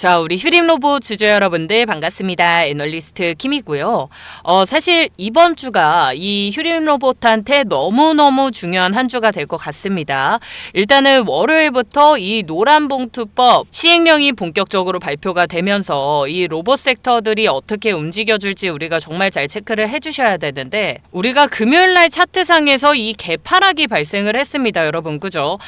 자, 우리 휴림로봇 주주 여러분들 반갑습니다. 애널리스트 킴이고요. 사실 이번 주가 이 휴림로봇한테 너무너무 중요한 한 주가 될 것 같습니다. 일단은 월요일부터 이 노란봉투법 시행령이 본격적으로 발표가 되면서 이 로봇 섹터들이 어떻게 움직여줄지 우리가 정말 잘 체크를 해주셔야 되는데, 우리가 금요일날 차트상에서 이 개파락이 발생을 했습니다. 여러분, 그죠?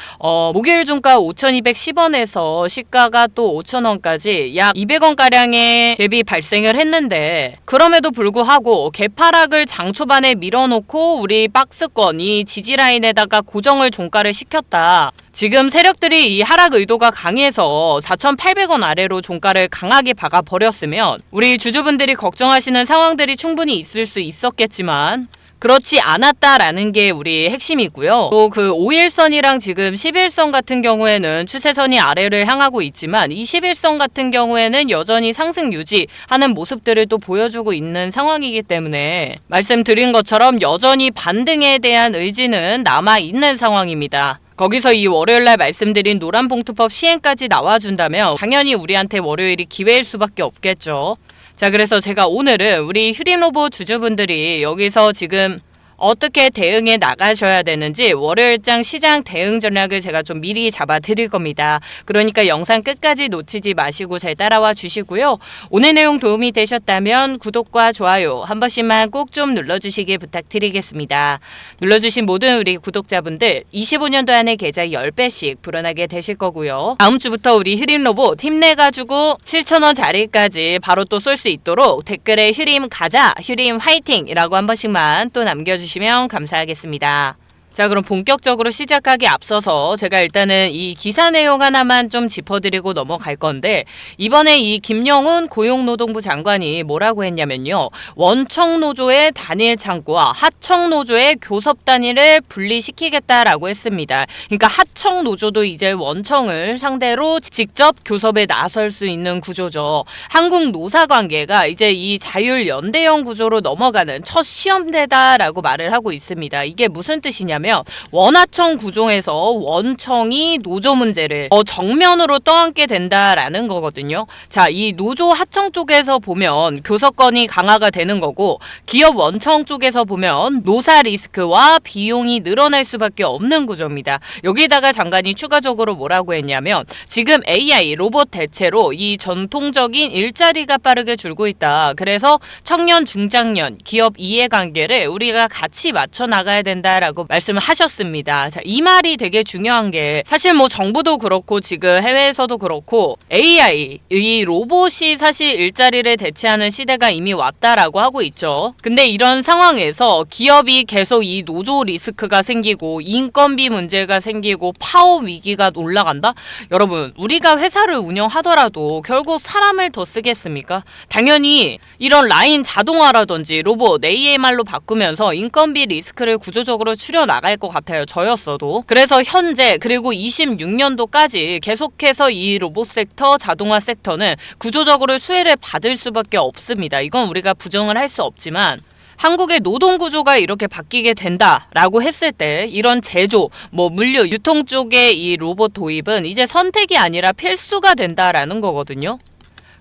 목요일 중가 5,210원에서 시가가 또 5,000원까지 약 200원가량의 갭이 발생을 했는데, 그럼에도 불구하고 개파락을 장 초반에 밀어놓고 우리 박스권 이 지지라인에다가 고정을 종가를 시켰다. 지금 세력들이 이 하락 의도가 강해서 4,800원 아래로 종가를 강하게 박아버렸으면 우리 주주분들이 걱정하시는 상황들이 충분히 있을 수 있었겠지만 그렇지 않았다라는 게 우리 핵심이고요. 또 그 5일선이랑 지금 11선 같은 경우에는 추세선이 아래를 향하고 있지만, 이 11선 같은 경우에는 여전히 상승 유지하는 모습들을 또 보여주고 있는 상황이기 때문에 말씀드린 것처럼 여전히 반등에 대한 의지는 남아있는 상황입니다. 거기서 이 월요일날 말씀드린 노란봉투법 시행까지 나와준다면 당연히 우리한테 월요일이 기회일 수밖에 없겠죠. 자, 그래서 제가 오늘은 우리 휴림로봇 주주분들이 여기서 지금 어떻게 대응해 나가셔야 되는지 월요일장 시장 대응 전략을 제가 좀 미리 잡아 드릴 겁니다. 그러니까 영상 끝까지 놓치지 마시고 잘 따라와 주시고요. 오늘 내용 도움이 되셨다면 구독과 좋아요 한 번씩만 꼭 좀 눌러주시길 부탁드리겠습니다. 눌러주신 모든 우리 구독자분들 25년도 안에 계좌 10배씩 불어나게 되실 거고요. 다음 주부터 우리 휴림로봇 힘내가지고 7,000원 자리까지 바로 또 쏠 수 있도록 댓글에 휴림 가자, 휴림 화이팅 이라고 한 번씩만 또 남겨주시면 감사하겠습니다. 자, 그럼 본격적으로 시작하기 앞서서 제가 일단은 이 기사 내용 하나만 좀 짚어드리고 넘어갈 건데, 이번에 이 김영훈 고용노동부 장관이 뭐라고 했냐면요, 원청노조의 단일 창구와 하청노조의 교섭 단일을 분리시키겠다라고 했습니다. 그러니까 하청노조도 이제 원청을 상대로 직접 교섭에 나설 수 있는 구조죠. 한국 노사관계가 이제 이 자율연대형 구조로 넘어가는 첫 시험대다라고 말을 하고 있습니다. 이게 무슨 뜻이냐면 원하청 구조에서 원청이 노조 문제를 정면으로 떠안게 된다라는 거거든요. 자, 이 노조 하청 쪽에서 보면 교섭권이 강화가 되는 거고, 기업 원청 쪽에서 보면 노사 리스크와 비용이 늘어날 수밖에 없는 구조입니다. 여기다가 장관이 추가적으로 뭐라고 했냐면, 지금 AI 로봇 대체로 이 전통적인 일자리가 빠르게 줄고 있다. 그래서 청년 중장년 기업 이해관계를 우리가 같이 맞춰 나가야 된다라고 말씀을 하셨습니다. 자, 이 말이 되게 중요한 게, 사실 뭐 정부도 그렇고 지금 해외에서도 그렇고 AI, 이 로봇이 사실 일자리를 대체하는 시대가 이미 왔다라고 하고 있죠. 근데 이런 상황에서 기업이 계속 이 노조 리스크가 생기고 인건비 문제가 생기고 파업 위기가 올라간다? 여러분, 우리가 회사를 운영하더라도 결국 사람을 더 쓰겠습니까? 당연히 이런 라인 자동화라든지 로봇 AMR로 바꾸면서 인건비 리스크를 구조적으로 줄여 나갈 것 같아요. 저였어도. 그래서 현재 그리고 26년도까지 계속해서 이 로봇 섹터, 자동화 섹터는 구조적으로 수혜를 받을 수밖에 없습니다. 이건 우리가 부정을 할 수 없지만, 한국의 노동 구조가 이렇게 바뀌게 된다라고 했을 때 이런 제조, 물류, 유통 쪽의 이 로봇 도입은 이제 선택이 아니라 필수가 된다라는 거거든요.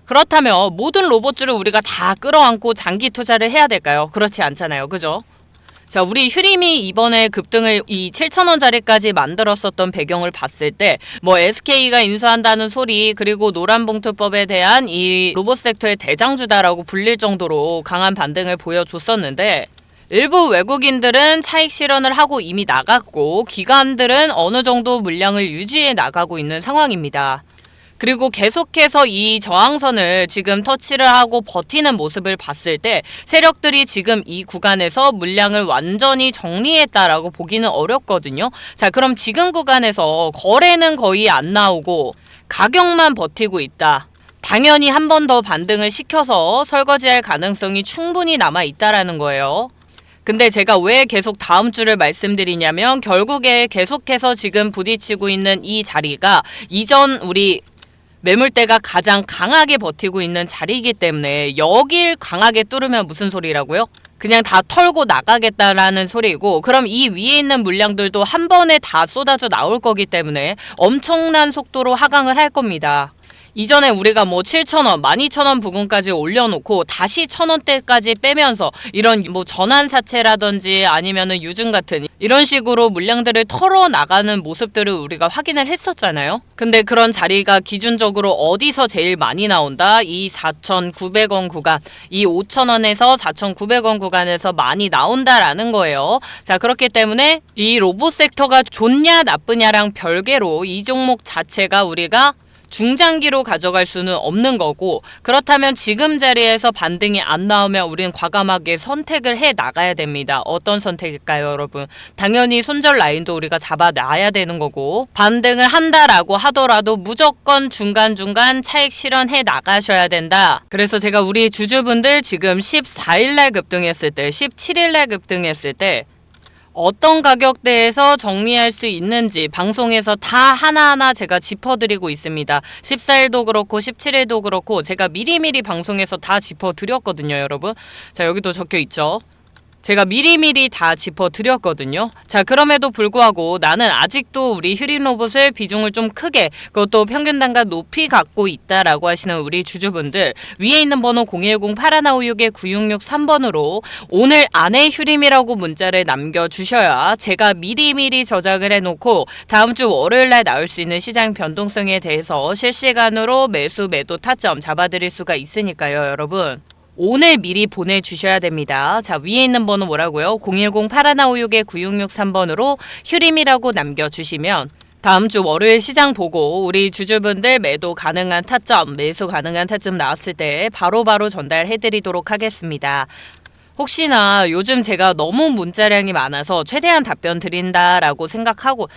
그렇다면 모든 로봇들을 우리가 다 끌어안고 장기 투자를 해야 될까요? 그렇지 않잖아요. 그죠? 자, 우리 휴림이 이번에 급등을 이 7,000원짜리까지 만들었었던 배경을 봤을 때 SK가 인수한다는 소리, 그리고 노란봉투법에 대한 이 로봇 섹터의 대장주다라고 불릴 정도로 강한 반등을 보여줬었는데, 일부 외국인들은 차익 실현을 하고 이미 나갔고 기관들은 어느 정도 물량을 유지해 나가고 있는 상황입니다. 그리고 계속해서 이 저항선을 지금 터치를 하고 버티는 모습을 봤을 때 세력들이 지금 이 구간에서 물량을 완전히 정리했다라고 보기는 어렵거든요. 자, 그럼 지금 구간에서 거래는 거의 안 나오고 가격만 버티고 있다. 당연히 한 번 더 반등을 시켜서 설거지할 가능성이 충분히 남아 있다라는 거예요. 근데 제가 왜 계속 다음 주를 말씀드리냐면, 결국에 계속해서 지금 부딪히고 있는 이 자리가 이전 우리 매물대가 가장 강하게 버티고 있는 자리이기 때문에 여길 강하게 뚫으면 무슨 소리라고요? 그냥 다 털고 나가겠다라는 소리고, 그럼 이 위에 있는 물량들도 한 번에 다 쏟아져 나올 거기 때문에 엄청난 속도로 하강을 할 겁니다. 이전에 우리가 뭐 7,000원, 12,000원 부근까지 올려놓고 다시 1,000원대까지 빼면서 이런 뭐 전환사채라든지 아니면은 유증 같은 이런 식으로 물량들을 털어나가는 모습들을 우리가 확인을 했었잖아요. 근데 그런 자리가 기준적으로 어디서 제일 많이 나온다? 이 4,900원 구간, 이 5,000원에서 4,900원 구간에서 많이 나온다라는 거예요. 자, 그렇기 때문에 이 로봇 섹터가 좋냐 나쁘냐랑 별개로 이 종목 자체가 우리가 중장기로 가져갈 수는 없는 거고, 그렇다면 지금 자리에서 반등이 안 나오면 우리는 과감하게 선택을 해 나가야 됩니다. 어떤 선택일까요, 여러분? 당연히 손절 라인도 우리가 잡아놔야 되는 거고, 반등을 한다라고 하더라도 무조건 중간중간 차익 실현해 나가셔야 된다. 그래서 제가 우리 주주분들 지금 14일날 급등했을 때, 17일날 급등했을 때 어떤 가격대에서 정리할 수 있는지 방송에서 다 하나하나 제가 짚어드리고 있습니다. 14일도 그렇고 17일도 그렇고 제가 미리미리 방송에서 다 짚어드렸거든요, 여러분. 자, 여기도 적혀있죠. 제가 미리미리 다 짚어드렸거든요. 자, 그럼에도 불구하고 나는 아직도 우리 휴림 로봇을 비중을 좀 크게, 그것도 평균 단가 높이 갖고 있다라고 하시는 우리 주주분들, 위에 있는 번호 010-8156-9663번으로 오늘 안에 휴림이라고 문자를 남겨주셔야 제가 미리미리 저장을 해놓고 다음 주 월요일날 나올 수 있는 시장 변동성에 대해서 실시간으로 매수 매도 타점 잡아드릴 수가 있으니까요, 여러분. 오늘 미리 보내주셔야 됩니다. 자, 위에 있는 번호 뭐라고요? 010-8156-9663번으로 휴림이라고 남겨주시면 다음 주 월요일 시장 보고 우리 주주분들 매도 가능한 타점, 매수 가능한 타점 나왔을 때 바로바로 전달해드리도록 하겠습니다. 혹시나 요즘 제가 너무 문자량이 많아서 최대한 답변 드린다라고 생각하고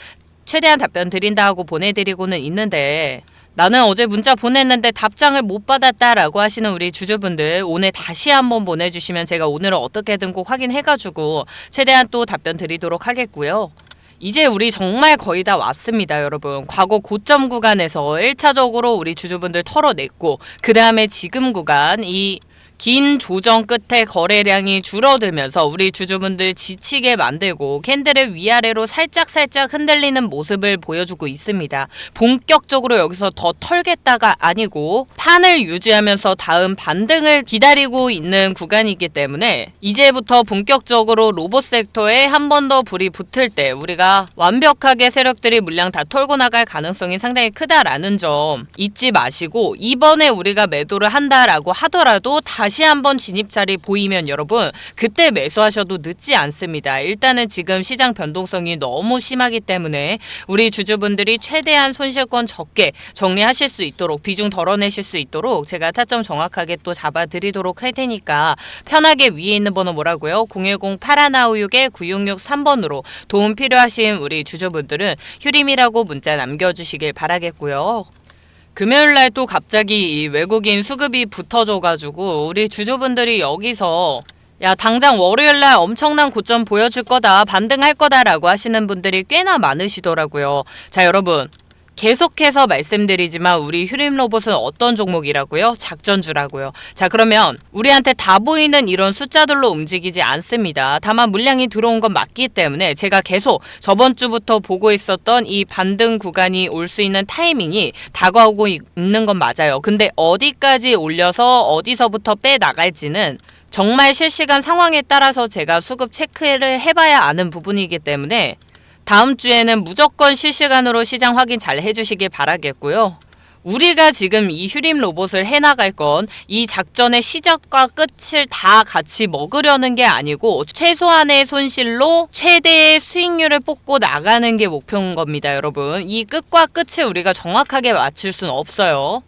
최대한 답변 드린다 하고 보내드리고는 있는데, 나는 어제 문자 보냈는데 답장을 못 받았다라고 하시는 우리 주주분들, 오늘 다시 한번 보내주시면 제가 오늘은 어떻게든 꼭 확인해가지고 최대한 또 답변 드리도록 하겠고요. 이제 우리 정말 거의 다 왔습니다, 여러분. 과거 고점 구간에서 1차적으로 우리 주주분들 털어냈고, 그 다음에 지금 구간 이 긴 조정 끝에 거래량이 줄어들면서 우리 주주분들 지치게 만들고 캔들을 위아래로 살짝 흔들리는 모습을 보여주고 있습니다. 본격적으로 여기서 더 털겠다가 아니고 판을 유지하면서 다음 반등을 기다리고 있는 구간이기 때문에 이제부터 본격적으로 로봇 섹터에 한 번 더 불이 붙을 때 우리가 완벽하게 세력들이 물량 다 털고 나갈 가능성이 상당히 크다라는 점 잊지 마시고, 이번에 우리가 매도를 한다라고 하더라도 다시 한번 진입 자리 보이면 여러분 그때 매수하셔도 늦지 않습니다. 일단은 지금 시장 변동성이 너무 심하기 때문에 우리 주주분들이 최대한 손실권 적게 정리하실 수 있도록, 비중 덜어내실 수 있도록 제가 타점 정확하게 또 잡아드리도록 할 테니까 편하게 위에 있는 번호 뭐라고요? 010-8156-9663번으로 도움 필요하신 우리 주주분들은 휴림이라고 문자 남겨주시길 바라겠고요. 금요일날 또 갑자기 이 외국인 수급이 붙어져가지고 우리 주주분들이 여기서 야, 당장 월요일날 엄청난 고점 보여줄 거다, 반등할 거다라고 하시는 분들이 꽤나 많으시더라고요. 자, 여러분 계속해서 말씀드리지만 우리 휴림 로봇은 어떤 종목이라고요? 작전주라고요. 자, 그러면 우리한테 다 보이는 이런 숫자들로 움직이지 않습니다. 다만 물량이 들어온 건 맞기 때문에 제가 계속 저번 주부터 보고 있었던 이 반등 구간이 올 수 있는 타이밍이 다가오고 있는 건 맞아요. 근데 어디까지 올려서 어디서부터 빼 나갈지는 정말 실시간 상황에 따라서 제가 수급 체크를 해봐야 아는 부분이기 때문에 다음 주에는 무조건 실시간으로 시장 확인 잘 해주시길 바라겠고요. 우리가 지금 이 휴림 로봇을 해나갈 건 이 작전의 시작과 끝을 다 같이 먹으려는 게 아니고 최소한의 손실로 최대의 수익률을 뽑고 나가는 게 목표인 겁니다, 여러분. 이 끝과 끝을 우리가 정확하게 맞출 수는 없어요.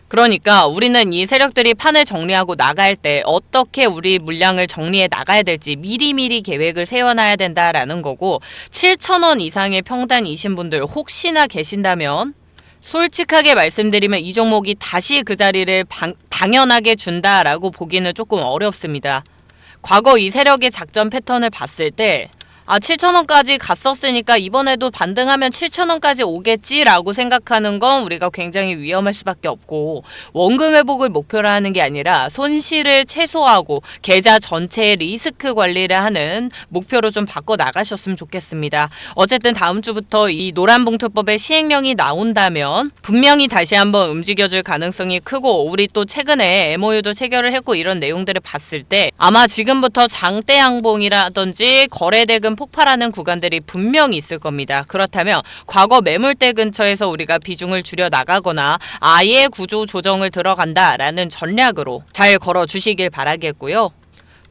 그러니까 우리는 이 세력들이 판을 정리하고 나갈 때 어떻게 우리 물량을 정리해 나가야 될지 미리미리 계획을 세워놔야 된다라는 거고, 7,000원 이상의 평단이신 분들 혹시나 계신다면 솔직하게 말씀드리면 이 종목이 다시 그 자리를 당연하게 준다라고 보기는 조금 어렵습니다. 과거 이 세력의 작전 패턴을 봤을 때 아, 7,000원까지 갔었으니까 이번에도 반등하면 7,000원까지 오겠지라고 생각하는 건 우리가 굉장히 위험할 수밖에 없고, 원금 회복을 목표로 하는 게 아니라 손실을 최소화하고 계좌 전체의 리스크 관리를 하는 목표로 좀 바꿔 나가셨으면 좋겠습니다. 어쨌든 다음 주부터 이 노란봉투법의 시행령이 나온다면 분명히 다시 한번 움직여줄 가능성이 크고, 우리 또 최근에 MOU도 체결을 했고 이런 내용들을 봤을 때 아마 지금부터 장대 양봉이라든지 거래대금 폭발하는 구간들이 분명히 있을 겁니다. 그렇다면 과거 매물대 근처에서 우리가 비중을 줄여 나가거나 아예 구조 조정을 들어간다라는 전략으로 잘 걸어주시길 바라겠고요.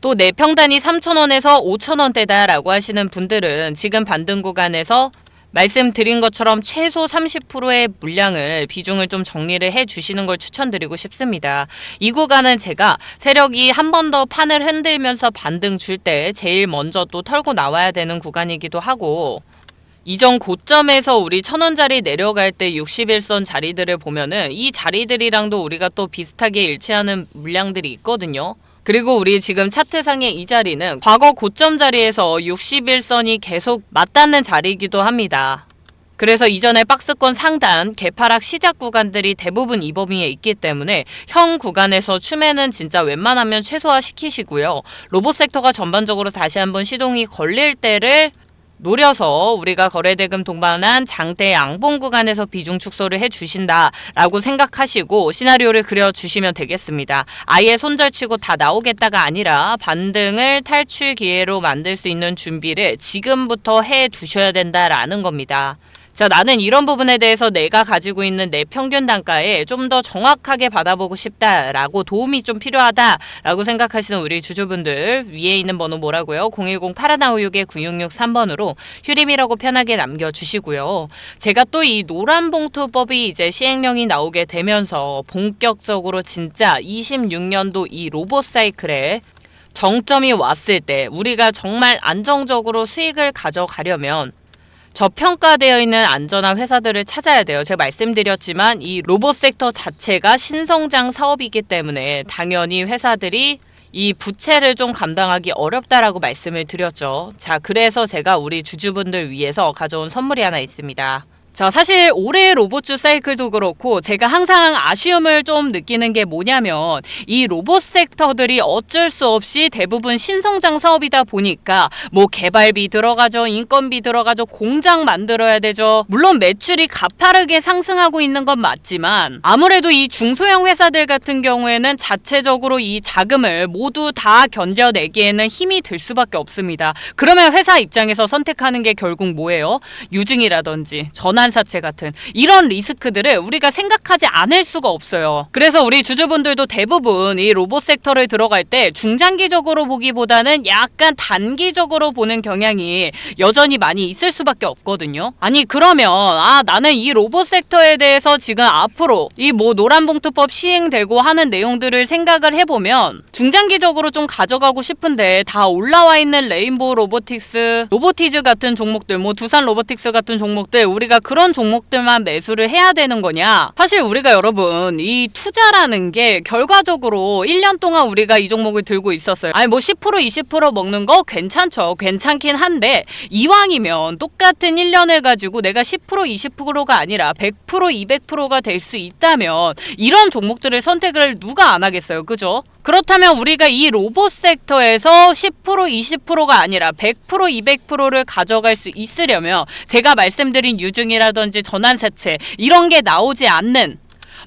또 내 평단이 3,000원에서 5,000원대다 라고 하시는 분들은 지금 반등 구간에서 말씀드린 것처럼 최소 30%의 물량을 비중을 좀 정리를 해 주시는 걸 추천드리고 싶습니다. 이 구간은 제가 세력이 한 번 더 판을 흔들면서 반등 줄 때 제일 먼저 또 털고 나와야 되는 구간이기도 하고, 이전 고점에서 우리 1,000원짜리 내려갈 때 61선 자리들을 보면은 이 자리들이랑도 우리가 또 비슷하게 일치하는 물량들이 있거든요. 그리고 우리 지금 차트상의 이 자리는 과거 고점 자리에서 61선이 계속 맞닿는 자리이기도 합니다. 그래서 이전에 박스권 상단, 개파락 시작 구간들이 대부분 이 범위에 있기 때문에 현 구간에서 추매는 진짜 웬만하면 최소화 시키시고요. 로봇 섹터가 전반적으로 다시 한번 시동이 걸릴 때를 노려서 우리가 거래대금 동반한 장대 양봉 구간에서 비중 축소를 해주신다라고 생각하시고 시나리오를 그려주시면 되겠습니다. 아예 손절치고 다 나오겠다가 아니라 반등을 탈출 기회로 만들 수 있는 준비를 지금부터 해두셔야 된다라는 겁니다. 자, 나는 이런 부분에 대해서 내가 가지고 있는 내 평균 단가에 좀 더 정확하게 받아보고 싶다라고 도움이 좀 필요하다라고 생각하시는 우리 주주분들, 위에 있는 번호 뭐라고요? 010-8556-9663번으로 휴림이라고 편하게 남겨주시고요. 제가 또 이 노란봉투법이 이제 시행령이 나오게 되면서 본격적으로 진짜 26년도 이 로봇 사이클에 정점이 왔을 때 우리가 정말 안정적으로 수익을 가져가려면 저평가되어 있는 안전한 회사들을 찾아야 돼요. 제가 말씀드렸지만 이 로봇 섹터 자체가 신성장 사업이기 때문에 당연히 회사들이 이 부채를 좀 감당하기 어렵다라고 말씀을 드렸죠. 자, 그래서 제가 우리 주주분들 위해서 가져온 선물이 하나 있습니다. 자, 사실 올해 로봇주 사이클도 그렇고 제가 항상 아쉬움을 좀 느끼는 게 뭐냐면 이 로봇 섹터들이 어쩔 수 없이 대부분 신성장 사업이다 보니까 뭐 개발비 들어가죠, 인건비 들어가죠, 공장 만들어야 되죠. 물론 매출이 가파르게 상승하고 있는 건 맞지만 아무래도 이 중소형 회사들 같은 경우에는 자체적으로 이 자금을 모두 다 견뎌내기에는 힘이 들 수밖에 없습니다. 그러면 회사 입장에서 선택하는 게 결국 뭐예요? 유증이라든지 전환사채 같은 이런 리스크들을 우리가 생각하지 않을 수가 없어요. 그래서 우리 주주분들도 대부분 이 로봇 섹터를 들어갈 때 중장기적으로 보기보다는 약간 단기적으로 보는 경향이 여전히 많이 있을 수밖에 없거든요. 아니 그러면 나는 이 로봇 섹터에 대해서 지금 앞으로 이 뭐 노란봉투법 시행되고 하는 내용들을 생각을 해보면 중장기적으로 좀 가져가고 싶은데 다 올라와 있는 레인보우 로보틱스, 로보티즈 같은 종목들, 뭐 두산 로보틱스 같은 종목들 우리가 그런 종목들만 매수를 해야 되는 거냐? 사실 우리가 여러분 이 투자라는 게 결과적으로 1년 동안 우리가 이 종목을 들고 있었어요. 아니 뭐 10% 20% 먹는 거 괜찮죠. 괜찮긴 한데 이왕이면 똑같은 1년을 가지고 내가 10% 20%가 아니라 100% 200%가 될 수 있다면 이런 종목들을 선택을 누가 안 하겠어요. 그죠? 그렇다면 우리가 이 로봇 섹터에서 10% 20%가 아니라 100% 200%를 가져갈 수 있으려면 제가 말씀드린 유증이라든지 전환사채 이런 게 나오지 않는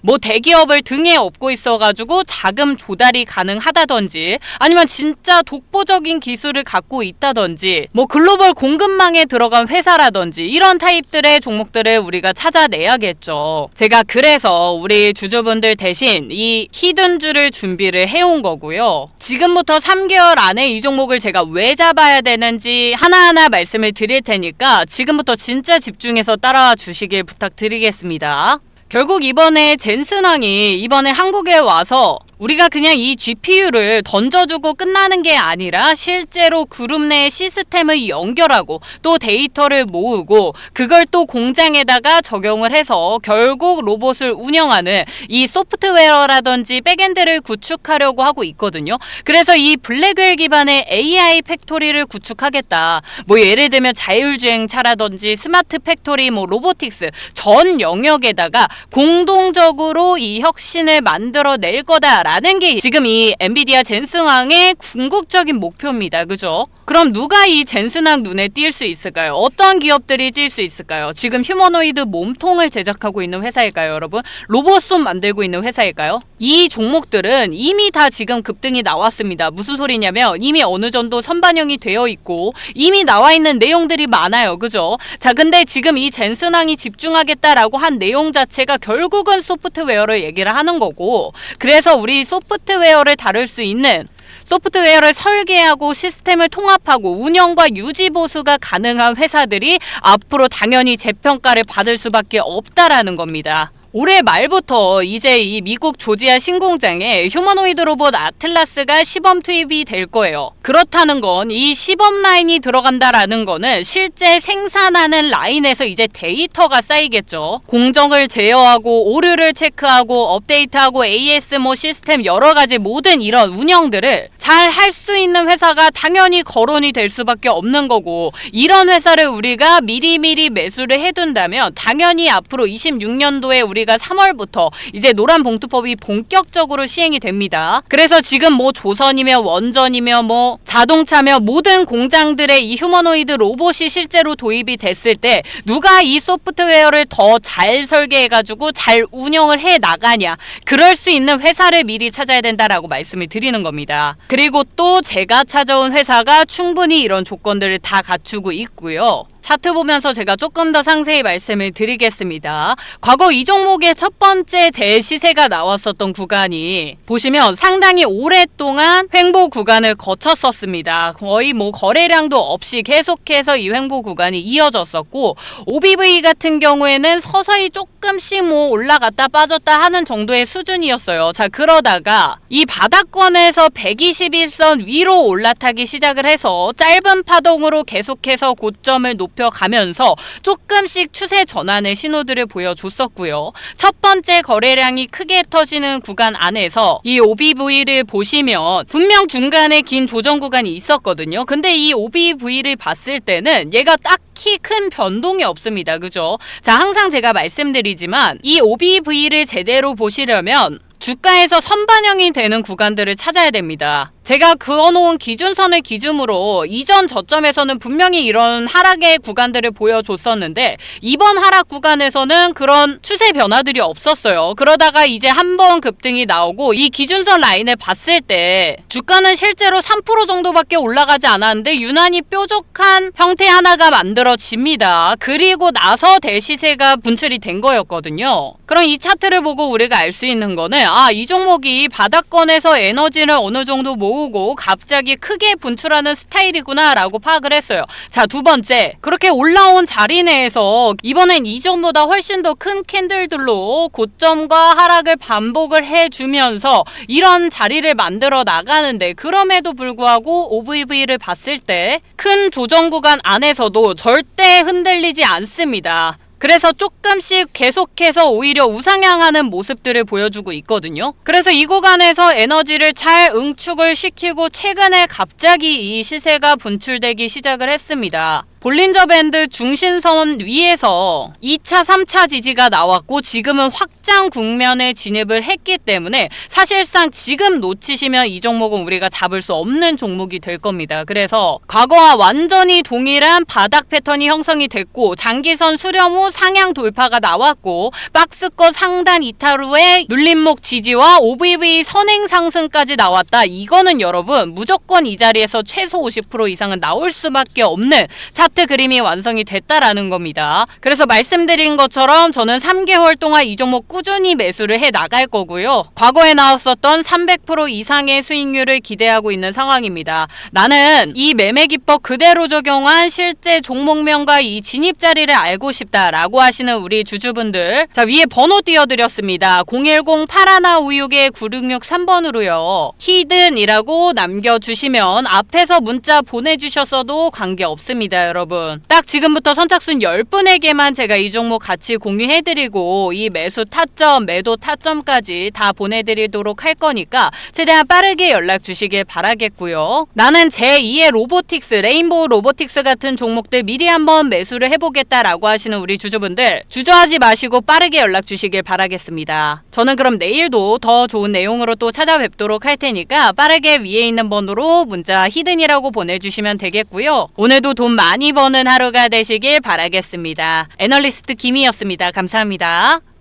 뭐 대기업을 등에 업고 있어가지고 자금 조달이 가능하다든지 아니면 진짜 독보적인 기술을 갖고 있다든지 뭐 글로벌 공급망에 들어간 회사라든지 이런 타입들의 종목들을 우리가 찾아내야겠죠. 제가 그래서 우리 주주분들 대신 이 히든주를 준비를 해온 거고요. 지금부터 3개월 안에 이 종목을 제가 왜 잡아야 되는지 하나하나 말씀을 드릴 테니까 지금부터 진짜 집중해서 따라와 주시길 부탁드리겠습니다. 결국 이번에 젠슨왕이 이번에 한국에 와서 우리가 그냥 이 GPU를 던져주고 끝나는 게 아니라 실제로 그룹 내 시스템을 연결하고 또 데이터를 모으고 그걸 또 공장에다가 적용을 해서 결국 로봇을 운영하는 이 소프트웨어라든지 백엔드를 구축하려고 하고 있거든요. 그래서 이 블랙웰 기반의 AI 팩토리를 구축하겠다. 뭐 예를 들면 자율주행차라든지 스마트 팩토리, 뭐 로보틱스 전 영역에다가 공동적으로 이 혁신을 만들어낼 거다라는 게 지금 이 엔비디아 젠슨왕의 궁극적인 목표입니다. 그죠? 그럼 누가 이 젠슨왕 눈에 띌 수 있을까요? 어떤 기업들이 띌 수 있을까요? 지금 휴머노이드 몸통을 제작하고 있는 회사일까요, 여러분? 로봇손 만들고 있는 회사일까요? 이 종목들은 이미 다 지금 급등이 나왔습니다. 무슨 소리냐면 이미 어느 정도 선반영이 되어 있고 이미 나와 있는 내용들이 많아요. 그죠? 자, 근데 지금 이 젠슨왕이 집중하겠다라고 한 내용 자체가 결국은 소프트웨어를 얘기를 하는 거고, 그래서 우리 소프트웨어를 다룰 수 있는, 소프트웨어를 설계하고 시스템을 통합하고 운영과 유지 보수가 가능한 회사들이 앞으로 당연히 재평가를 받을 수밖에 없다라는 겁니다. 올해 말부터 이제 이 미국 조지아 신공장에 휴머노이드 로봇 아틀라스가 시범 투입이 될 거예요. 그렇다는 건 이 시범 라인이 들어간다라는 거는 실제 생산하는 라인에서 이제 데이터가 쌓이겠죠. 공정을 제어하고 오류를 체크하고 업데이트하고 AS 뭐 시스템 여러 가지 모든 이런 운영들을 잘 할 수 있는 회사가 당연히 거론이 될 수밖에 없는 거고, 이런 회사를 우리가 미리미리 매수를 해둔다면 당연히 앞으로 26년도에 우리가 3월부터 이제 노란 봉투법이 본격적으로 시행이 됩니다. 그래서 지금 뭐 조선이며 원전이며 뭐 자동차며 모든 공장들의 이 휴머노이드 로봇이 실제로 도입이 됐을 때 누가 이 소프트웨어를 더 잘 설계해가지고 잘 운영을 해 나가냐, 그럴 수 있는 회사를 미리 찾아야 된다라고 말씀을 드리는 겁니다. 그리고 또 제가 찾아온 회사가 충분히 이런 조건들을 다 갖추고 있고요. 차트 보면서 제가 조금 더 상세히 말씀을 드리겠습니다. 과거 이 종목의 첫 번째 대시세가 나왔었던 구간이 보시면 상당히 오랫동안 횡보 구간을 거쳤었습니다. 거의 뭐 거래량도 없이 계속해서 이 횡보 구간이 이어졌었고, OBV 같은 경우에는 서서히 조금씩 뭐 올라갔다 빠졌다 하는 정도의 수준이었어요. 자, 그러다가 이 바닥권에서 121선 위로 올라타기 시작을 해서 짧은 파동으로 계속해서 고점을 높여가면서 조금씩 추세 전환의 신호들을 보여줬었고요. 첫 번째 거래량이 크게 터지는 구간 안에서 이 OBV를 보시면 분명 중간에 긴 조정 구간이 있었거든요. 근데 이 OBV를 봤을 때는 얘가 딱히 큰 변동이 없습니다. 그죠? 자, 항상 제가 말씀드리지만 이 OBV를 제대로 보시려면 주가에서 선반영이 되는 구간들을 찾아야 됩니다. 제가 그어놓은 기준선을 기준으로 이전 저점에서는 분명히 이런 하락의 구간들을 보여줬었는데 이번 하락 구간에서는 그런 추세 변화들이 없었어요. 그러다가 이제 한번 급등이 나오고 이 기준선 라인을 봤을 때 주가는 실제로 3% 정도밖에 올라가지 않았는데 유난히 뾰족한 형태 하나가 만들어집니다. 그리고 나서 대시세가 분출이 된 거였거든요. 그럼 이 차트를 보고 우리가 알 수 있는 거는 이 종목이 바닥권에서 에너지를 어느 정도 모으고 갑자기 크게 분출하는 스타일이구나 라고 파악을 했어요. 자, 두 번째, 그렇게 올라온 자리 내에서 이번엔 이전보다 훨씬 더 큰 캔들들로 고점과 하락을 반복을 해주면서 이런 자리를 만들어 나가는데, 그럼에도 불구하고 OVV를 봤을 때 큰 조정 구간 안에서도 절대 흔들리지 않습니다. 그래서 조금씩 계속해서 오히려 우상향하는 모습들을 보여주고 있거든요. 그래서 이 구간에서 에너지를 잘 응축을 시키고 최근에 갑자기 이 시세가 분출되기 시작을 했습니다. 볼린저 밴드 중심선 위에서 2차, 3차 지지가 나왔고 지금은 확장 국면에 진입을 했기 때문에 사실상 지금 놓치시면 이 종목은 우리가 잡을 수 없는 종목이 될 겁니다. 그래서 과거와 완전히 동일한 바닥 패턴이 형성이 됐고 장기선 수렴 후 상향 돌파가 나왔고 박스권 상단 이탈 후에 눌림목 지지와 OBV 선행 상승까지 나왔다. 이거는 여러분 무조건 이 자리에서 최소 50% 이상은 나올 수밖에 없는 차트 차트 그림이 완성이 됐다라는 겁니다. 그래서 말씀드린 것처럼 저는 3개월 동안 이 종목 꾸준히 매수를 해 나갈 거고요. 과거에 나왔었던 300% 이상의 수익률을 기대하고 있는 상황입니다. 나는 이 매매 기법 그대로 적용한 실제 종목명과 이 진입 자리를 알고 싶다라고 하시는 우리 주주분들, 자, 위에 번호 띄워드렸습니다. 010-8152-9663번으로요. 히든이라고 남겨주시면 앞에서 문자 보내주셨어도 관계없습니다, 여러분. 딱 지금부터 선착순 10분에게만 제가 이 종목 같이 공유해드리고 이 매수 타점, 매도 타점까지 다 보내드리도록 할 거니까 최대한 빠르게 연락 주시길 바라겠고요. 나는 제2의 로보틱스, 레인보우 로보틱스 같은 종목들 미리 한번 매수를 해보겠다라고 하시는 우리 주주분들, 주저하지 마시고 빠르게 연락 주시길 바라겠습니다. 저는 그럼 내일도 더 좋은 내용으로 또 찾아뵙도록 할 테니까 빠르게 위에 있는 번호로 문자 히든이라고 보내주시면 되겠고요. 오늘도 돈 많이 버는 하루가 되시길 바라겠습니다. 애널리스트 김이었습니다. 감사합니다.